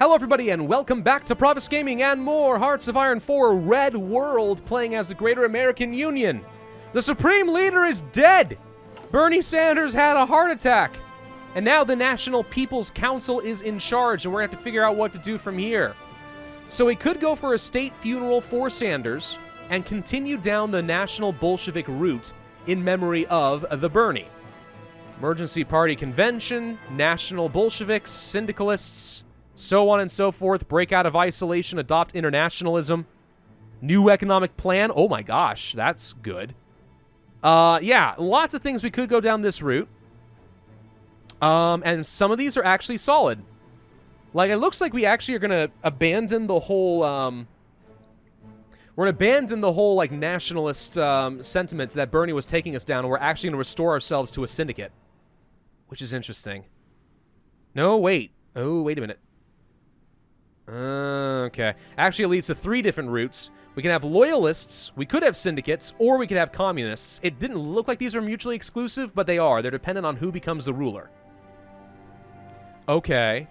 Hello everybody and welcome back to Pravus Gaming and more Hearts of Iron 4 Red World playing as the Greater American Union. The Supreme Leader is dead! Bernie Sanders had a heart attack. And now the National People's Council is in charge and we're going to have to figure out what to do from here. So we could go for a state funeral for Sanders and continue down the National Bolshevik route in memory of the Bernie. Emergency Party Convention, National Bolsheviks, Syndicalists, so on and so forth, break out of isolation, adopt internationalism, new economic plan. Oh my gosh, that's good. Yeah, lots of things we could go down this route. And some of these are actually solid. Like, it looks like we actually are going to abandon the whole, we're going to abandon the whole, like, nationalist sentiment that Bernie was taking us down, and we're actually going to restore ourselves to a syndicate. Which is interesting. No, wait. Oh, wait a minute. Okay. Actually, it leads to 3 different routes. We can have loyalists, we could have syndicates, or we could have communists. It didn't look like these are mutually exclusive, but they are. They're dependent on who becomes the ruler. Okay.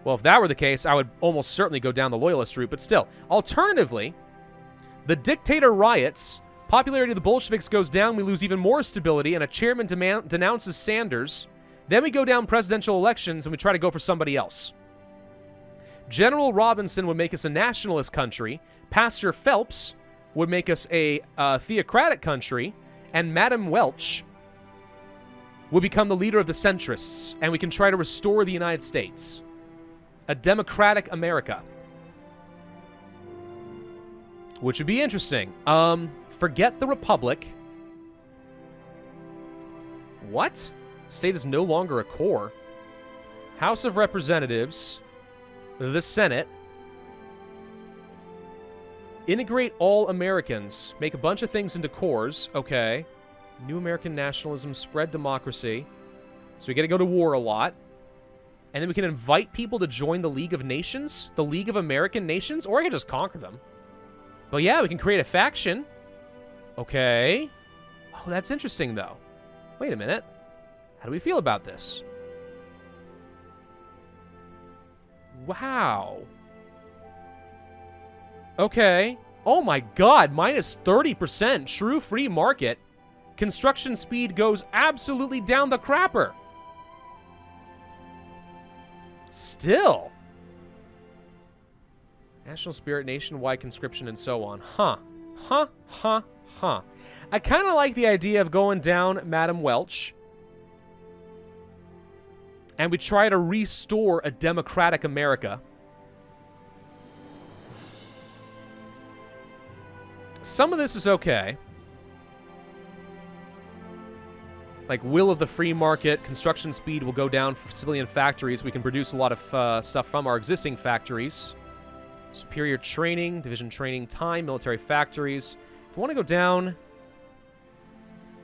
Well, if that were the case, I would almost certainly go down the loyalist route, but still. Alternatively, the dictator riots, popularity of the Bolsheviks goes down, we lose even more stability, and a chairman denounces Sanders. Then we go down presidential elections, and we try to go for somebody else. General Robinson would make us a nationalist country, Pastor Phelps would make us a theocratic country, and Madam Welch would become the leader of the centrists, and we can try to restore the United States. A democratic America. Which would be interesting. Forget the Republic. What? State is no longer a core. House of Representatives. The Senate. Integrate all Americans. Make a bunch of things into cores. Okay. New American nationalism. Spread democracy. So we gotta go to war a lot. And then we can invite people to join the League of Nations. The League of American Nations. Or I can just conquer them. But yeah, we can create a faction. Okay. Oh, that's interesting, though. Wait a minute. How do we feel about this? Wow. Okay. Oh my god, minus 30%. True free market. Construction speed goes absolutely down the crapper. Still. National spirit, nationwide conscription, and so on. Huh. Huh. Huh. Huh. I kind of like the idea of going down Madam Welch. And we try to restore a democratic America. Some of this is okay. Like, will of the free market, construction speed will go down for civilian factories. We can produce a lot of stuff from our existing factories. Superior training, division training time, military factories. If we want to go down...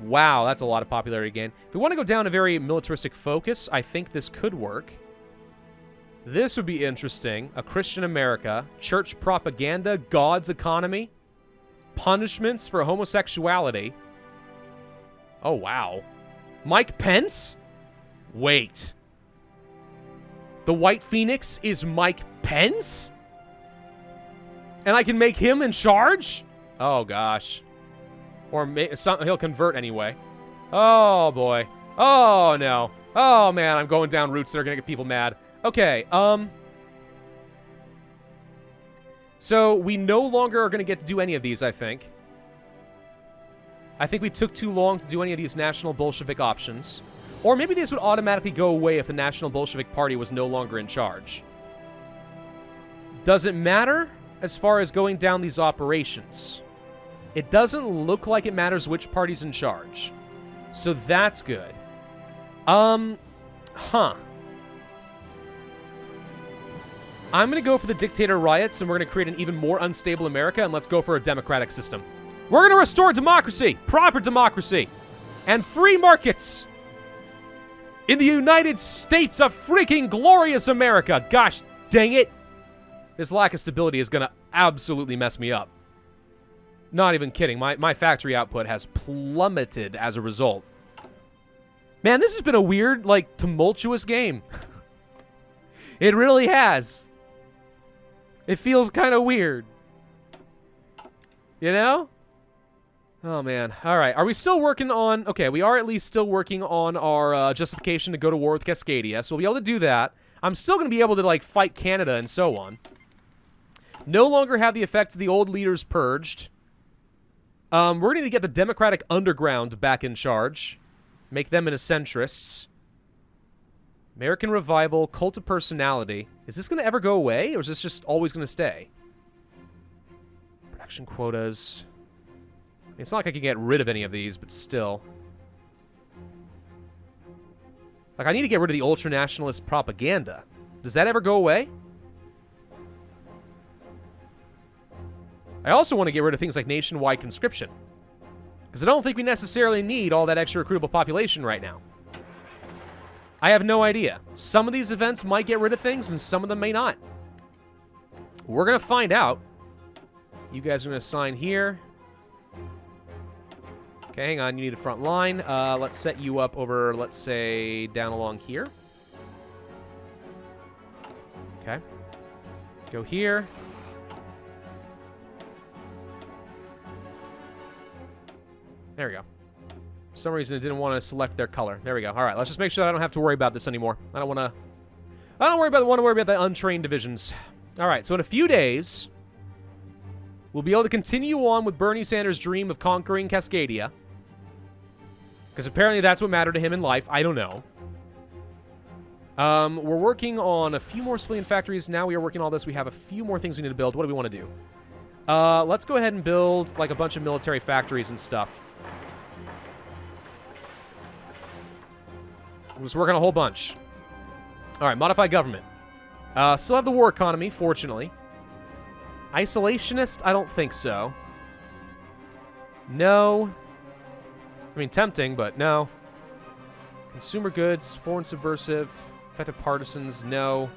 Wow, that's a lot of popularity gain. If we want to go down a very militaristic focus, I think this could work. This would be interesting. A Christian America, church propaganda, God's economy, punishments for homosexuality. Oh, wow. Mike Pence? Wait. The White Phoenix is Mike Pence? And I can make him in charge? Oh, gosh. Or he'll convert anyway. Oh, boy. Oh, no. Oh, man, I'm going down routes that are going to get people mad. Okay, so we no longer are going to get to do any of these, I think. I think we took too long to do any of these National Bolshevik options. Or maybe these would automatically go away if the National Bolshevik Party was no longer in charge. Does it matter as far as going down these operations? It doesn't look like it matters which party's in charge. So that's good. Huh. I'm going to go for the dictator riots, and we're going to create an even more unstable America, and let's go for a democratic system. We're going to restore democracy, proper democracy, and free markets in the United States of freaking glorious America. Gosh dang it. This lack of stability is going to absolutely mess me up. Not even kidding. My factory output has plummeted as a result. Man, this has been a weird, like, tumultuous game. It really has. It feels kind of weird. You know? Oh, man. All right. Are we still working on... Okay, we are at least still working on our justification to go to war with Cascadia, so we'll be able to do that. I'm still going to be able to, like, fight Canada and so on. No longer have the effects of the old leaders purged. We're going to get the Democratic Underground back in charge. Make them into centrists. American Revival, Cult of Personality. Is this going to ever go away, or is this just always going to stay? Production quotas. I mean, it's not like I can get rid of any of these, but still. Like, I need to get rid of the ultra-nationalist propaganda. Does that ever go away? I also want to get rid of things like nationwide conscription. Because I don't think we necessarily need all that extra recruitable population right now. I have no idea. Some of these events might get rid of things, and some of them may not. We're going to find out. You guys are going to sign here. Okay, hang on. You need a front line. Let's set you up over, let's say, down along here. Okay. Go here. There we go. For some reason, it didn't want to select their color. There we go. All right, let's just make sure that I don't have to worry about this anymore. I don't want to want to worry about the untrained divisions. All right, so in a few days, we'll be able to continue on with Bernie Sanders' dream of conquering Cascadia. Because apparently that's what mattered to him in life. I don't know. We're working on a few more civilian factories. Now we are working on all this. We have a few more things we need to build. What do we want to do? Let's go ahead and build like a bunch of military factories and stuff. We'll just work on a whole bunch. All right, modify government. Still have the war economy, fortunately. Isolationist? I don't think so. No. I mean, tempting, but no. Consumer goods, foreign subversive, effective partisans, no.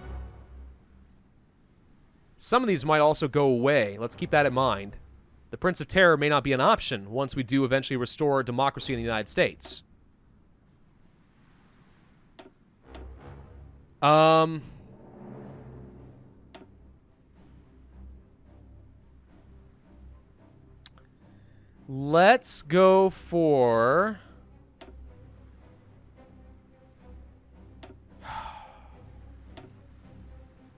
Some of these might also go away. Let's keep that in mind. The Prince of Terror may not be an option once we do eventually restore democracy in the United States. Let's go for... I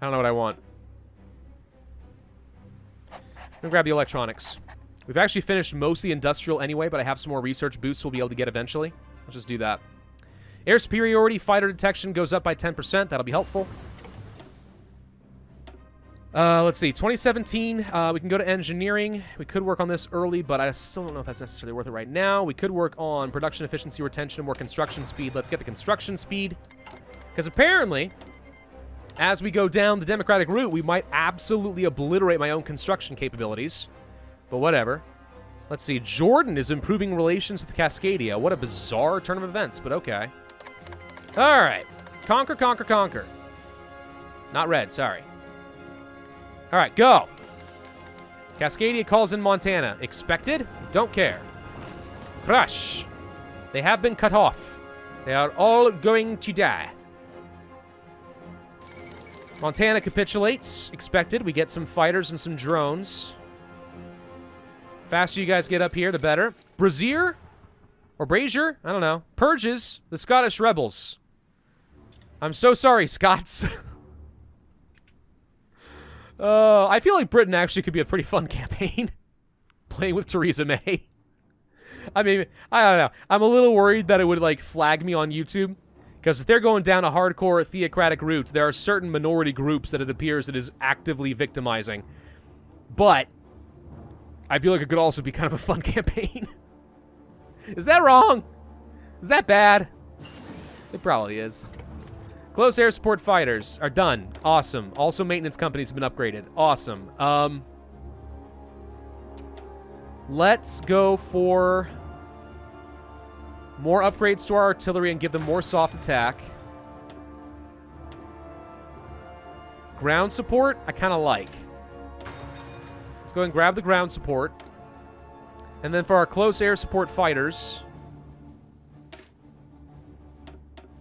don't know what I want. I'm gonna grab the electronics. We've actually finished most of the industrial anyway, but I have some more research boosts we'll be able to get eventually. Let's just do that. Air superiority, fighter detection goes up by 10%. That'll be helpful. Let's see. 2017, we can go to engineering. We could work on this early, but I still don't know if that's necessarily worth it right now. We could work on production efficiency, retention, and more construction speed. Let's get the construction speed. Because apparently, as we go down the democratic route, we might absolutely obliterate my own construction capabilities. But whatever. Let's see. Jordan is improving relations with Cascadia. What a bizarre turn of events, but okay. All right. Conquer, conquer, conquer. Not red, sorry. All right, go. Cascadia calls in Montana. Expected? Don't care. Crush. They have been cut off. They are all going to die. Montana capitulates. Expected. We get some fighters and some drones. Faster you guys get up here, the better. Brazier? Or Brazier? I don't know. Purges the Scottish rebels. I'm so sorry, Scots. I feel like Britain actually could be a pretty fun campaign. Playing with Theresa May. I mean, I don't know. I'm a little worried that it would, like, flag me on YouTube. Because if they're going down a hardcore theocratic route, there are certain minority groups that it appears it is actively victimizing. But I feel like it could also be kind of a fun campaign. Is that wrong? Is that bad? It probably is. Close air support fighters are done. Awesome. Also, maintenance companies have been upgraded. Awesome. Let's go for more upgrades to our artillery and give them more soft attack. Ground support, I kind of like. Let's go ahead and grab the ground support. And then for our close air support fighters,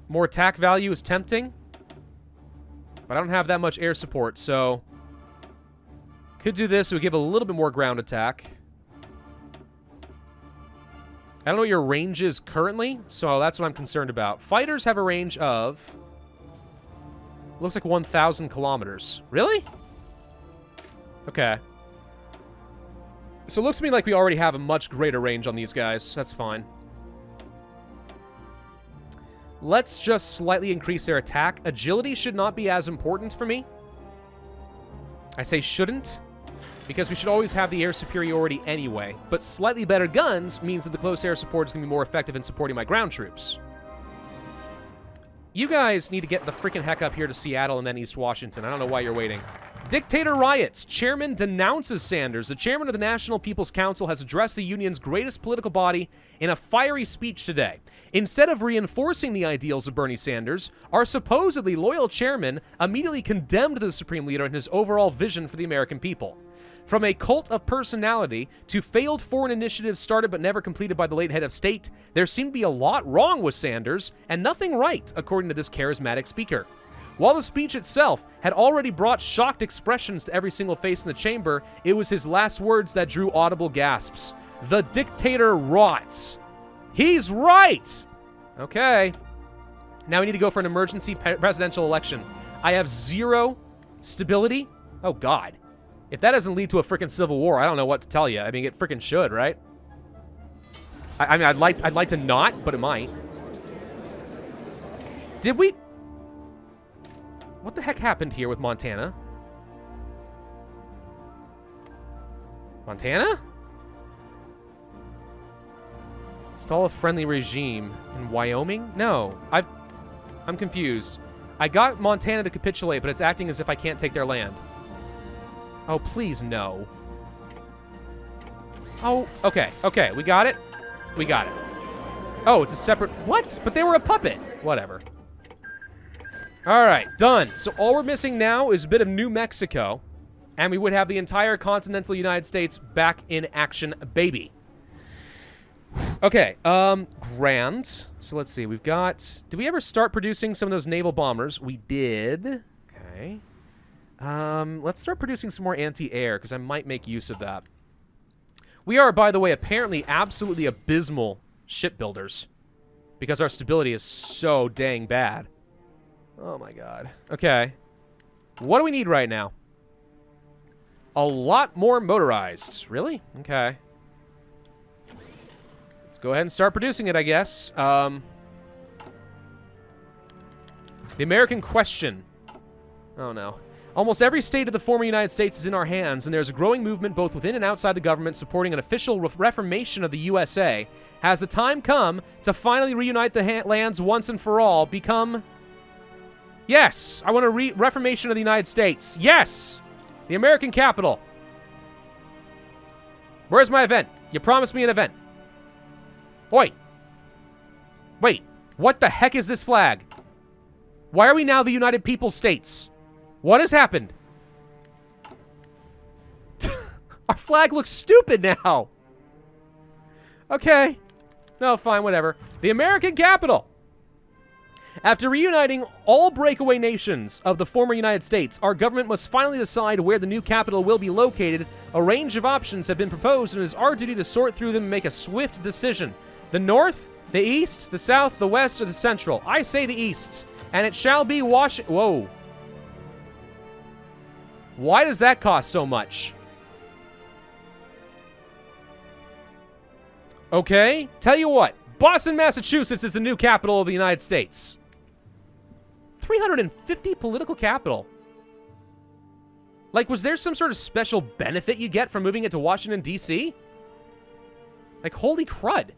more attack value is tempting. But I don't have that much air support, so... Could do this. It would give a little bit more ground attack. I don't know what your range is currently, so that's what I'm concerned about. Fighters have a range of... Looks like 1,000 kilometers. Really? Okay. So it looks to me like we already have a much greater range on these guys. That's fine. Let's just slightly increase their attack. Agility should not be as important for me. I say shouldn't, because we should always have the air superiority anyway. But slightly better guns means that the close air support is going to be more effective in supporting my ground troops. You guys need to get the freaking heck up here to Seattle and then East Washington. I don't know why you're waiting. Dictator riots. Chairman denounces Sanders. The chairman of the National People's Council has addressed the union's greatest political body in a fiery speech today. Instead of reinforcing the ideals of Bernie Sanders, our supposedly loyal chairman immediately condemned the Supreme Leader and his overall vision for the American people. From a cult of personality to failed foreign initiatives started but never completed by the late head of state, there seemed to be a lot wrong with Sanders and nothing right, according to this charismatic speaker. While the speech itself had already brought shocked expressions to every single face in the chamber, it was his last words that drew audible gasps. The dictator rots. He's right! Okay. Now we need to go for an emergency presidential election. I have 0 stability. Oh, God. If that doesn't lead to a freaking civil war, I don't know what to tell you. I mean, it freaking should, right? I mean, I'd like to not, but it might. Did we... What the heck happened here with Montana? Montana? Install a friendly regime in Wyoming? No, I'm confused. I got Montana to capitulate, but it's acting as if I can't take their land. Oh, please, no. Oh, okay, okay, we got it. We got it. Oh, it's a separate... What? But they were a puppet. Whatever. All right, done. So all we're missing now is a bit of New Mexico, and we would have the entire continental United States back in action, baby. Okay, grand. So let's see, we've got... Did we ever start producing some of those naval bombers? We did. Okay. Let's start producing some more anti-air, because I might make use of that. We are, by the way, apparently absolutely abysmal shipbuilders, because our stability is so dang bad. Oh my god. Okay. What do we need right now? A lot more motorized. Really? Okay. Let's go ahead and start producing it, I guess. The American question. Oh no. Almost every state of the former United States is in our hands, and there's a growing movement both within and outside the government supporting an official reformation of the USA. Has the time come to finally reunite the lands once and for all, become... Yes! I want a reformation of the United States. Yes! The American capital. Where's my event? You promised me an event. Oi! Wait, what the heck is this flag? Why are we now the United Peoples States? What has happened? Our flag looks stupid now. Okay. No, fine, whatever. The American capital. After reuniting all breakaway nations of the former United States, our government must finally decide where the new capital will be located. A range of options have been proposed, and it is our duty to sort through them and make a swift decision. The North, the East, the South, the West, or the Central? I say the East, and it shall be Washington. Whoa. Why does that cost so much? Okay, tell you what. Boston, Massachusetts is the new capital of the United States. 350 political capital. Like, was there some sort of special benefit you get from moving it to Washington, D.C.? Like, holy crud.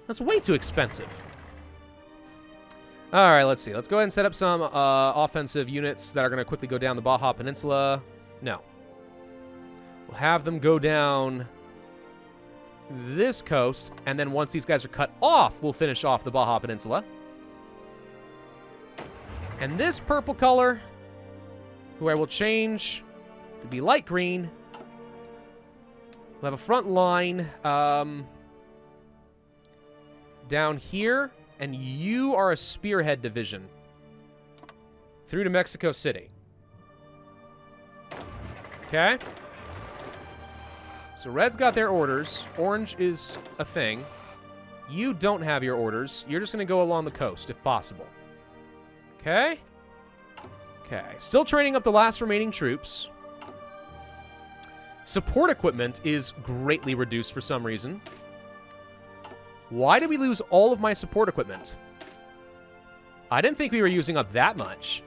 That's way too expensive. All right, let's see. Let's go ahead and set up some offensive units that are going to quickly go down the Baja Peninsula. No. We'll have them go down this coast, and then once these guys are cut off, we'll finish off the Baja Peninsula. And this purple color, who I will change to be light green, we'll have a front line down here, and you are a spearhead division. through to Mexico City. Okay. So red's got their orders. Orange is a thing. You don't have your orders. You're just going to go along the coast, if possible. Okay. Okay. Still training up the last remaining troops. Support equipment is greatly reduced for some reason. Why did we lose all of my support equipment? I didn't think we were using up that much.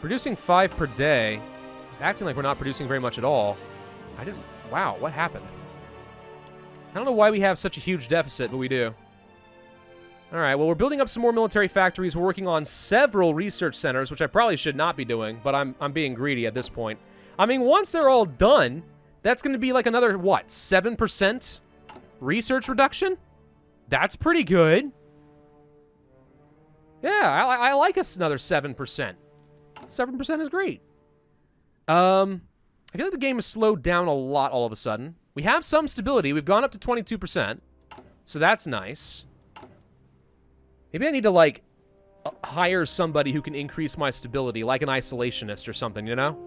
Producing 5 per day. It's acting like we're not producing very much at all. Wow, what happened? I don't know why we have such a huge deficit, but we do. Alright, well, we're building up some more military factories. We're working on several research centers, which I probably should not be doing, but I'm being greedy at this point. I mean, once they're all done, that's going to be like another, what, 7% research reduction? That's pretty good. Yeah, I like us another 7%. 7% is great. I feel like the game has slowed down a lot all of a sudden. We have some stability. We've gone up to 22%. So that's nice. Maybe I need to, like, hire somebody who can increase my stability, like an isolationist or something, you know?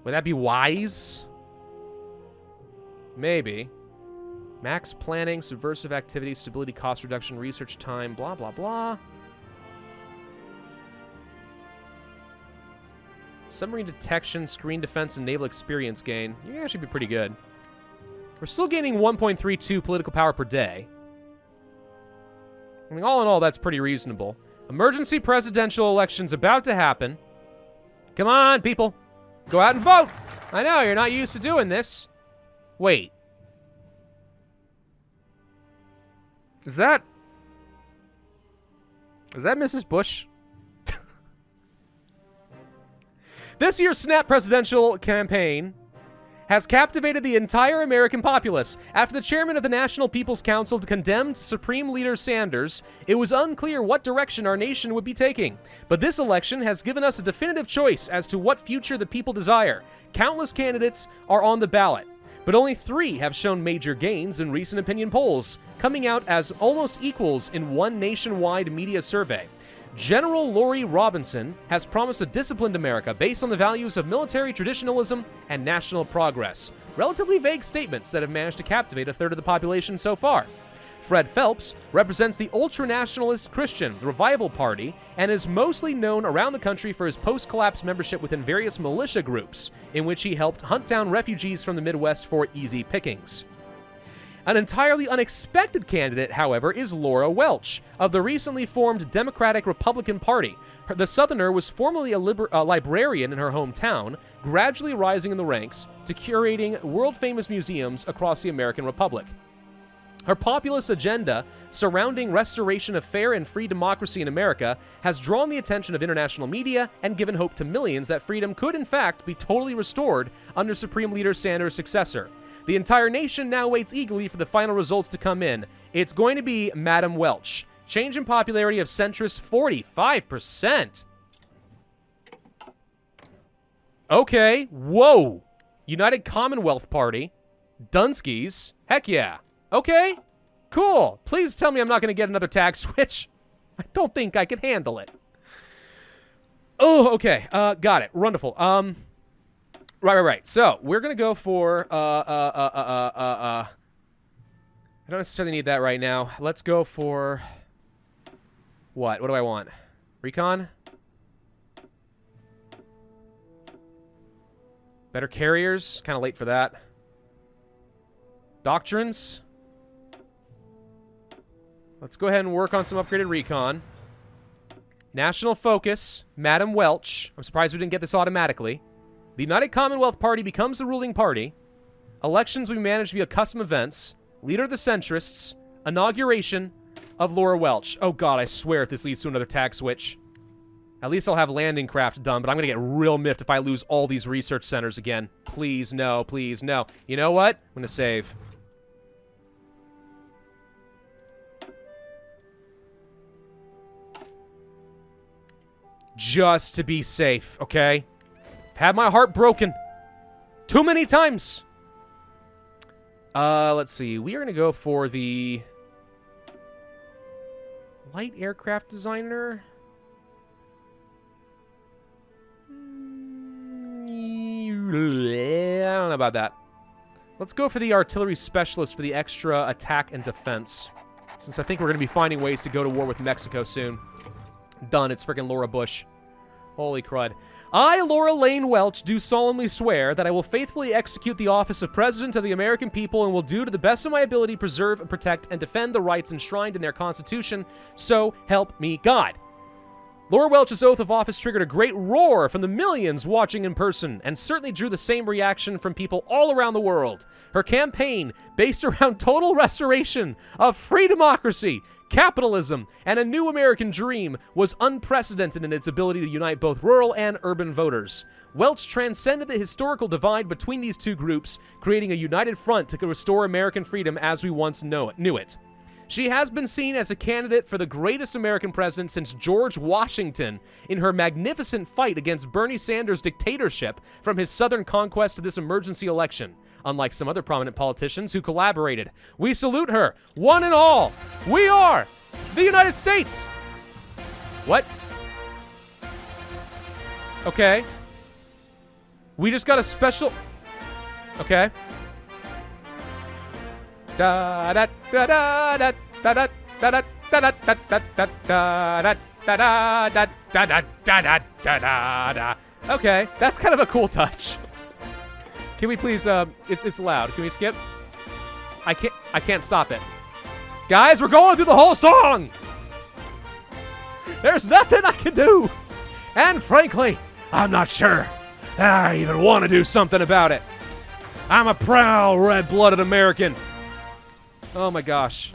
Would that be wise? Maybe. Max planning, subversive activity, stability, cost reduction, research time, blah, blah, blah. Submarine detection, screen defense, and naval experience gain. You actually be pretty good. We're still gaining 1.32 political power per day. I mean, all in all, that's pretty reasonable. Emergency presidential elections about to happen. Come on, people. Go out and vote. I know, you're not used to doing this. Wait. Is that Mrs. Bush? This year's snap presidential campaign has captivated the entire American populace. After the chairman of the National People's Council condemned Supreme Leader Sanders, it was unclear what direction our nation would be taking. But this election has given us a definitive choice as to what future the people desire. Countless candidates are on the ballot, but only 3 have shown major gains in recent opinion polls, coming out as almost equals in one nationwide media survey. General Laurie Robinson has promised a disciplined America based on the values of military traditionalism and national progress. Relatively vague statements that have managed to captivate a third of the population so far. Fred Phelps represents the ultra-nationalist Christian Revival Party and is mostly known around the country for his post-collapse membership within various militia groups, in which he helped hunt down refugees from the Midwest for easy pickings. An entirely unexpected candidate, however, is Laura Welch, of the recently formed Democratic-Republican Party. The Southerner was formerly a librarian in her hometown, gradually rising in the ranks to curating world-famous museums across the American Republic. Her populist agenda surrounding restoration of fair and free democracy in America has drawn the attention of international media and given hope to millions that freedom could in fact be totally restored under Supreme Leader Sanders' successor. The entire nation now waits eagerly for the final results to come in. It's going to be Madam Welch. Change in popularity of centrist 45%. Okay, whoa. United Commonwealth Party. Dunskies. Heck yeah. Okay, cool. Please tell me I'm not going to get another tag switch. I don't think I can handle it. Oh, okay. Got it. Wonderful. Right. So, we're going to go for, I don't necessarily need that right now. Let's go for, what? What do I want? Recon? Better carriers? Kind of late for that. Doctrines? Let's go ahead and work on some upgraded recon. National focus, Madam Welch. I'm surprised we didn't get this automatically. The United Commonwealth Party becomes the ruling party. Elections will be managed via custom events. Leader of the centrists. Inauguration of Laura Welch. Oh god, I swear if this leads to another tag switch. At least I'll have landing craft done, but I'm going to get real miffed if I lose all these research centers again. Please, no. Please, no. You know what? I'm going to save. Just to be safe, okay? Had my heart broken. Too many times. Let's see. We are going to go for the light aircraft designer. I don't know about that. Let's go for the artillery specialist for the extra attack and defense, since I think we're going to be finding ways to go to war with Mexico soon. Done. It's freaking Laura Bush. Holy crud. I, Laura Lane Welch, do solemnly swear that I will faithfully execute the office of President of the American people and will do to the best of my ability preserve, protect, and defend the rights enshrined in their Constitution. So help me God. Laura Welch's oath of office triggered a great roar from the millions watching in person and certainly drew the same reaction from people all around the world. Her campaign, based around total restoration of free democracy, capitalism, and a new American dream, was unprecedented in its ability to unite both rural and urban voters. Welch transcended the historical divide between these two groups, creating a united front to restore American freedom as we once knew it. She has been seen as a candidate for the greatest American president since George Washington in her magnificent fight against Bernie Sanders' dictatorship from his southern conquest to this emergency election. Unlike some other prominent politicians who collaborated, we salute her, one and all. We are the United States. What? Okay. We just got a special... Okay. Da da da da da da da da da da da da da da da da. Okay, that's kind of a cool touch. Can we please? It's loud. Can we skip? I can't stop it. Guys, we're going through the whole song. There's nothing I can do, and frankly, I'm not sure that I even want to do something about it. I'm a proud red-blooded American. Oh my gosh.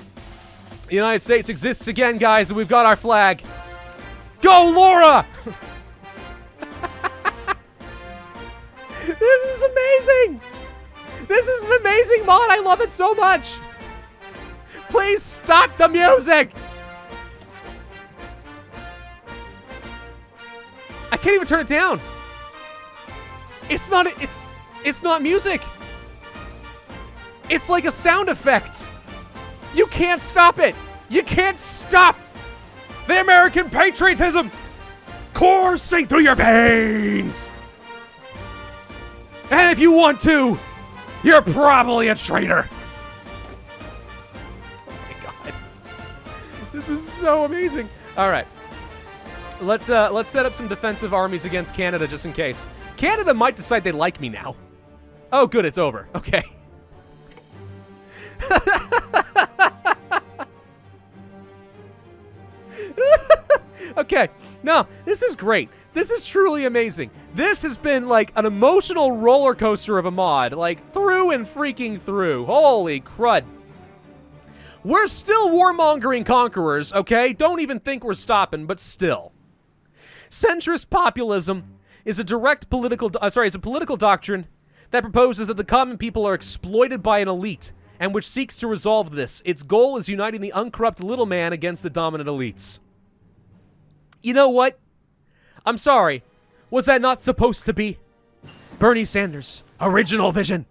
The United States exists again, guys, and we've got our flag. Go, Laura! This is amazing! This is an amazing mod. I love it so much. Please stop the music! I can't even turn it down. It's not music. It's like a sound effect. You can't stop it. You can't stop the American patriotism coursing through your veins. And if you want to, you're probably a traitor. Oh my God. This is so amazing. All right. Let's set up some defensive armies against Canada just in case. Canada might decide they like me now. Oh, good. It's over. Okay. Okay, no, this is great. This is truly amazing. This has been like an emotional roller coaster of a mod, like through and freaking through. Holy crud. We're still warmongering conquerors, okay? Don't even think we're stopping, but still. Centrist populism is a political doctrine that proposes that the common people are exploited by an elite and which seeks to resolve this. Its goal is uniting the uncorrupt little man against the dominant elites. You know what? I'm sorry. Was that not supposed to be Bernie Sanders' original vision?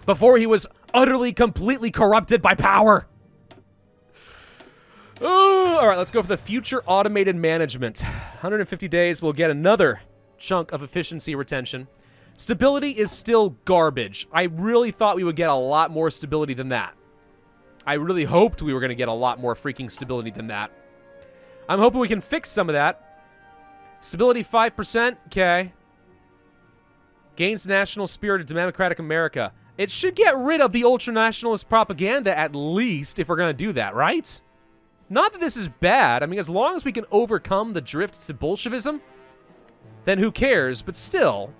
Before he was utterly, completely corrupted by power. All right, let's go for the future automated management. 150 days, we'll get another chunk of efficiency retention. Stability is still garbage. I really thought we would get a lot more stability than that. I really hoped we were going to get a lot more freaking stability than that. I'm hoping we can fix some of that. Stability 5%. Okay. Gains national spirit of democratic America. It should get rid of the ultranationalist propaganda at least if we're going to do that, right? Not that this is bad. I mean, as long as we can overcome the drift to Bolshevism, then who cares? But still,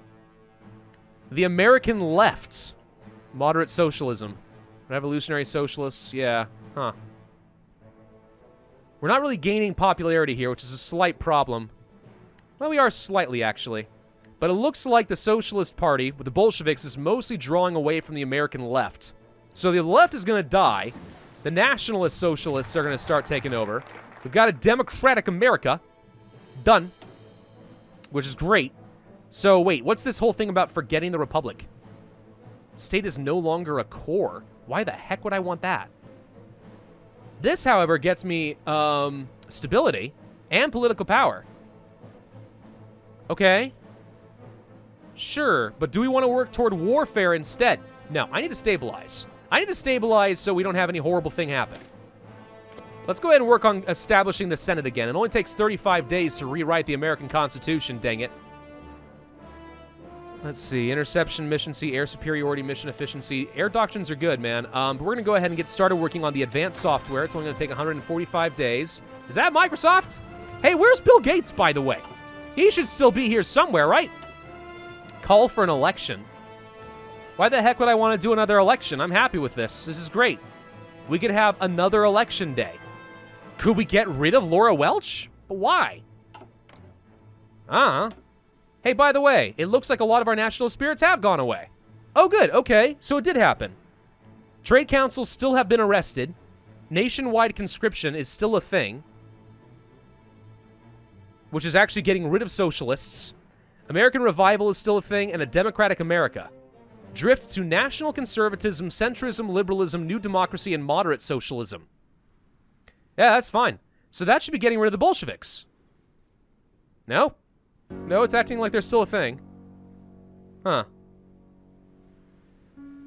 the American left, moderate socialism, revolutionary socialists, yeah, huh. We're not really gaining popularity here, which is a slight problem. Well, we are slightly, actually. But it looks like the Socialist Party, with the Bolsheviks, is mostly drawing away from the American left. So the left is going to die. The nationalist socialists are going to start taking over. We've got a democratic America. Done. Which is great. So, wait, what's this whole thing about forgetting the Republic? State is no longer a core. Why the heck would I want that? This, however, gets me stability and political power. Okay. Sure, but do we want to work toward warfare instead? No, I need to stabilize. I need to stabilize so we don't have any horrible thing happen. Let's go ahead and work on establishing the Senate again. It only takes 35 days to rewrite the American Constitution, dang it. Let's see, interception, mission C, air superiority, mission efficiency. Air doctrines are good, man. But we're going to go ahead and get started working on the advanced software. It's only going to take 145 days. Is that Microsoft? Hey, where's Bill Gates, by the way? He should still be here somewhere, right? Call for an election. Why the heck would I want to do another election? I'm happy with this. This is great. We could have another election day. Could we get rid of Laura Welch? But why? Hey, by the way, it looks like a lot of our national spirits have gone away. Oh, good. Okay, so it did happen. Trade councils still have been arrested. Nationwide conscription is still a thing, which is actually getting rid of socialists. American revival is still a thing, and a democratic America. Drift to national conservatism, centrism, liberalism, new democracy, and moderate socialism. Yeah, that's fine. So that should be getting rid of the Bolsheviks. No? No, it's acting like they're still a thing. Huh.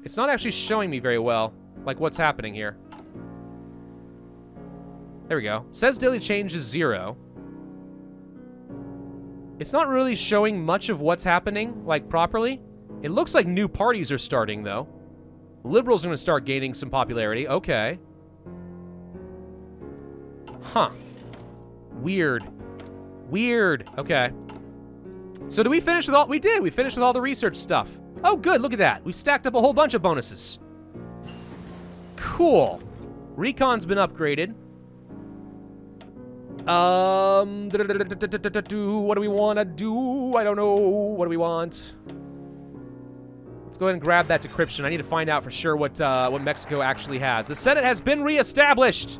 It's not actually showing me very well, like, what's happening here. There we go. Says daily change is 0. It's not really showing much of what's happening, like, properly. It looks like new parties are starting, though. Liberals are going to start gaining some popularity. Okay. Huh. Weird. Weird. Okay. So did we finish with all... We did. We finished with all the research stuff. Oh, good. Look at that. We've stacked up a whole bunch of bonuses. Cool. Recon's been upgraded. What do we want to do? I don't know. What do we want? Let's go ahead and grab that decryption. I need to find out for sure what Mexico actually has. The Senate has been reestablished.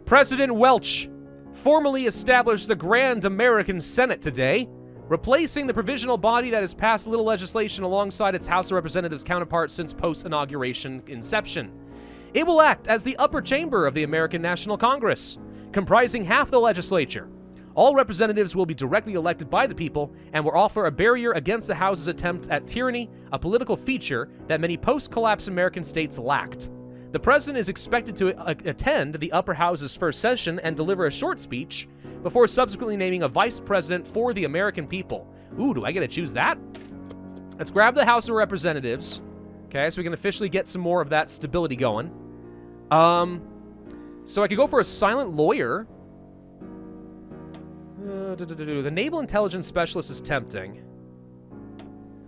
President Welch formally established the Grand American Senate today, replacing the provisional body that has passed little legislation alongside its House of Representatives counterpart since post-inauguration inception. It will act as the upper chamber of the American National Congress, comprising half the legislature. All representatives will be directly elected by the people and will offer a barrier against the House's attempt at tyranny, a political feature that many post-collapse American states lacked. The president is expected to attend the upper house's first session and deliver a short speech before subsequently naming a vice president for the American people. Ooh, do I get to choose that? Let's grab the House of Representatives. Okay, so we can officially get some more of that stability going. So I could go for a silent lawyer. The naval intelligence specialist is tempting.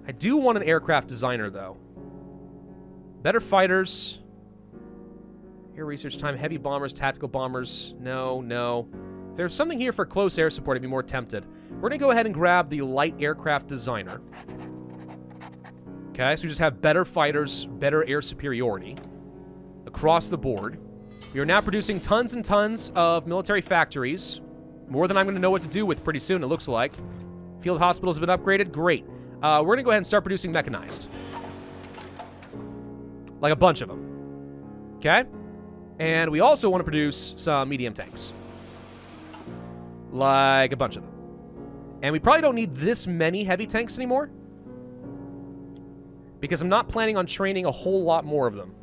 I do want an aircraft designer, though. Better fighters. Air research time, heavy bombers, tactical bombers. No, no. If there's something here for close air support, I'd be more tempted. We're going to go ahead and grab the light aircraft designer. Okay, so we just have better fighters, better air superiority across the board. We are now producing tons and tons of military factories. More than I'm going to know what to do with pretty soon, it looks like. Field hospitals have been upgraded. Great. We're going to go ahead and start producing mechanized. Like a bunch of them. Okay? And we also want to produce some medium tanks. Like a bunch of them. And we probably don't need this many heavy tanks anymore, because I'm not planning on training a whole lot more of them.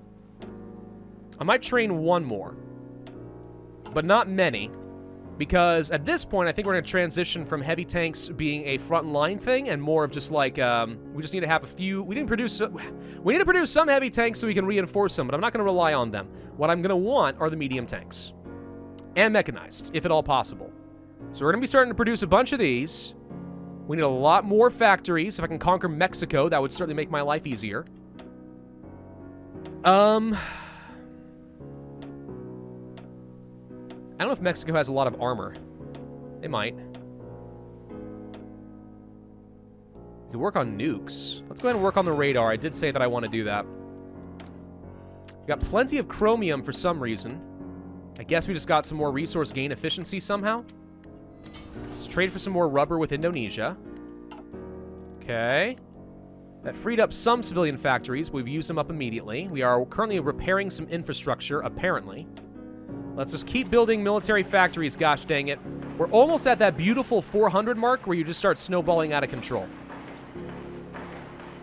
I might train one more, but not many, because at this point I think we're going to transition from heavy tanks being a front line thing and more of just like, we just need to have a few, we need to produce some heavy tanks so we can reinforce them, but I'm not going to rely on them. What I'm going to want are the medium tanks. And mechanized, if at all possible. So we're going to be starting to produce a bunch of these. We need a lot more factories. If I can conquer Mexico, that would certainly make my life easier. I don't know if Mexico has a lot of armor. They might. We work on nukes. Let's go ahead and work on the radar. I did say that I want to do that. We got plenty of chromium for some reason. I guess we just got some more resource gain efficiency somehow. Let's trade for some more rubber with Indonesia. Okay. That freed up some civilian factories. We've used them up immediately. We are currently repairing some infrastructure, apparently. Let's just keep building military factories, gosh dang it. We're almost at that beautiful 400 mark where you just start snowballing out of control.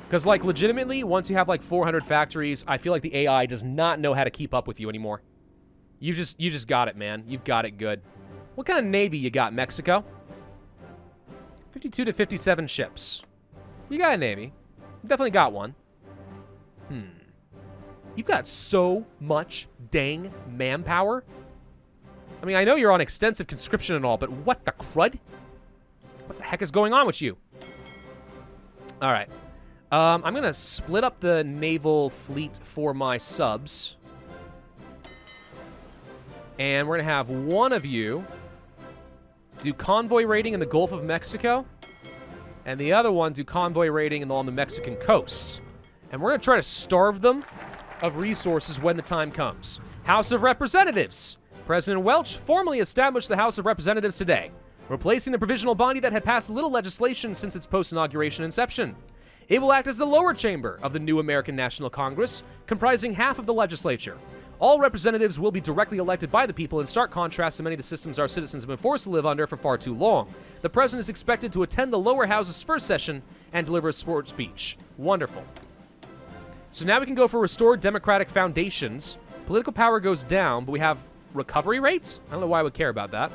Because, like, legitimately, once you have, like, 400 factories, I feel like the AI does not know how to keep up with you anymore. You just got it, man. You've got it good. What kind of navy you got, Mexico? 52 to 57 ships. You got a navy. You definitely got one. You've got so much dang manpower. I mean, I know you're on extensive conscription and all, but what the crud? What the heck is going on with you? All right. I'm going to split up the naval fleet for my subs. And we're going to have one of you do convoy raiding in the Gulf of Mexico. And the other one do convoy raiding along the Mexican coasts. And we're going to try to starve them of resources when the time comes. House of Representatives. President Welch formally established the House of Representatives today, replacing the provisional body that had passed little legislation since its post-inauguration inception. It will act as the lower chamber of the new American National Congress, comprising half of the legislature. All representatives will be directly elected by the people, in stark contrast to many of the systems our citizens have been forced to live under for far too long. The president is expected to attend the lower house's first session and deliver a short speech. Wonderful. So now we can go for restored democratic foundations. Political power goes down, but we have recovery rates? I don't know why I would care about that.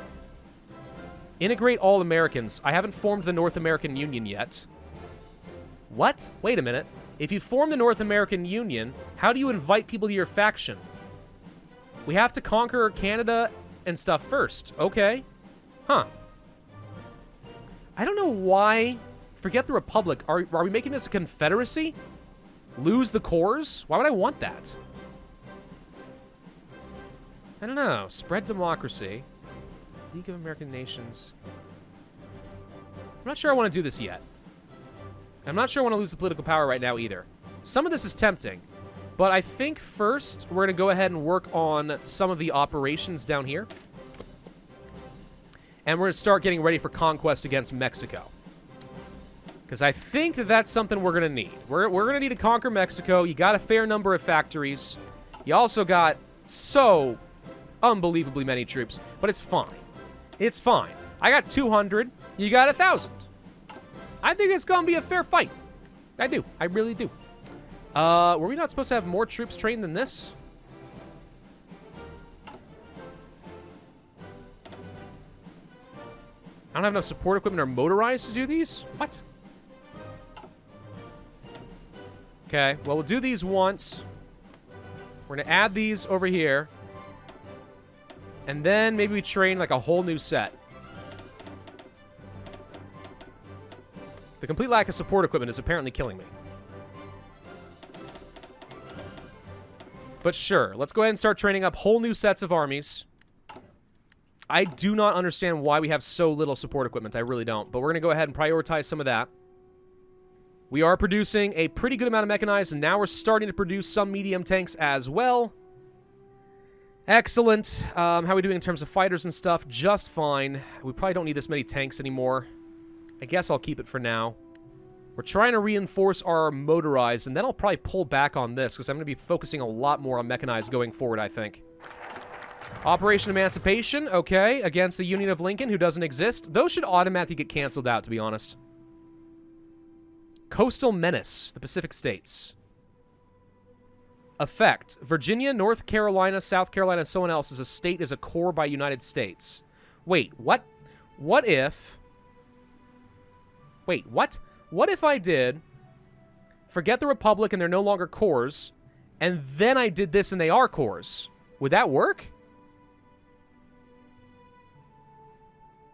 Integrate all Americans. I haven't formed the North American Union yet. What? Wait a minute. If you form the North American Union, how do you invite people to your faction? We have to conquer Canada and stuff first. Okay. Huh. I don't know why. Forget the Republic. Are we making this a confederacy? Lose the cores? Why would I want that? I don't know. Spread democracy. League of American Nations. I'm not sure I want to do this yet. I'm not sure I want to lose the political power right now either. Some of this is tempting. But I think first, we're going to go ahead and work on some of the operations down here. And we're going to start getting ready for conquest against Mexico. Because I think that that's something we're going to need. We're going to need to conquer Mexico. You got a fair number of factories. You also got so unbelievably many troops. But it's fine. It's fine. I got 200. You got 1,000. I think it's going to be a fair fight. I do. I really do. Were we not supposed to have more troops trained than this? I don't have enough support equipment or motorized to do these? What? Okay, well, we'll do these once. We're going to add these over here. And then maybe we train like a whole new set. The complete lack of support equipment is apparently killing me. But sure, let's go ahead and start training up whole new sets of armies. I do not understand why we have so little support equipment. I really don't. But we're going to go ahead and prioritize some of that. We are producing a pretty good amount of mechanized, and now we're starting to produce some medium tanks as well. Excellent. How are we doing in terms of fighters and stuff? Just fine. We probably don't need this many tanks anymore. I guess I'll keep it for now. We're trying to reinforce our motorized, and then I'll probably pull back on this, because I'm going to be focusing a lot more on mechanized going forward, I think. Operation Emancipation, okay, against the Union of Lincoln, who doesn't exist. Those should automatically get canceled out, to be honest. Coastal Menace, the Pacific States. Effect. Virginia, North Carolina, South Carolina, and so on else as a state is a core by United States. Wait, what? What if... Wait, what? What if I did forget the Republic and they're no longer cores, and then I did this and they are cores? Would that work?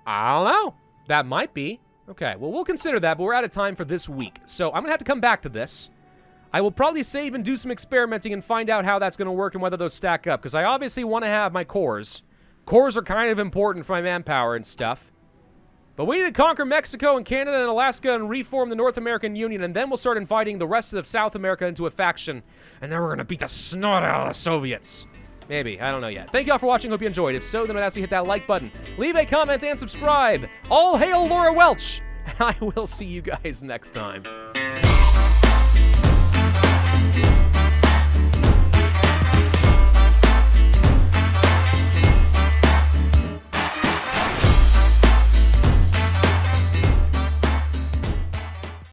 I don't know. That might be. Okay, well, we'll consider that, but we're out of time for this week. So I'm going to have to come back to this. I will probably save and do some experimenting and find out how that's going to work and whether those stack up, because I obviously want to have my cores. Cores are kind of important for my manpower and stuff. But we need to conquer Mexico and Canada and Alaska and reform the North American Union, and then we'll start inviting the rest of South America into a faction, and then we're going to beat the snot out of the Soviets. Maybe. I don't know yet. Thank you all for watching. Hope you enjoyed. If so, then I'd ask you to hit that like button. Leave a comment and subscribe. All hail Laura Welch. And I will see you guys next time.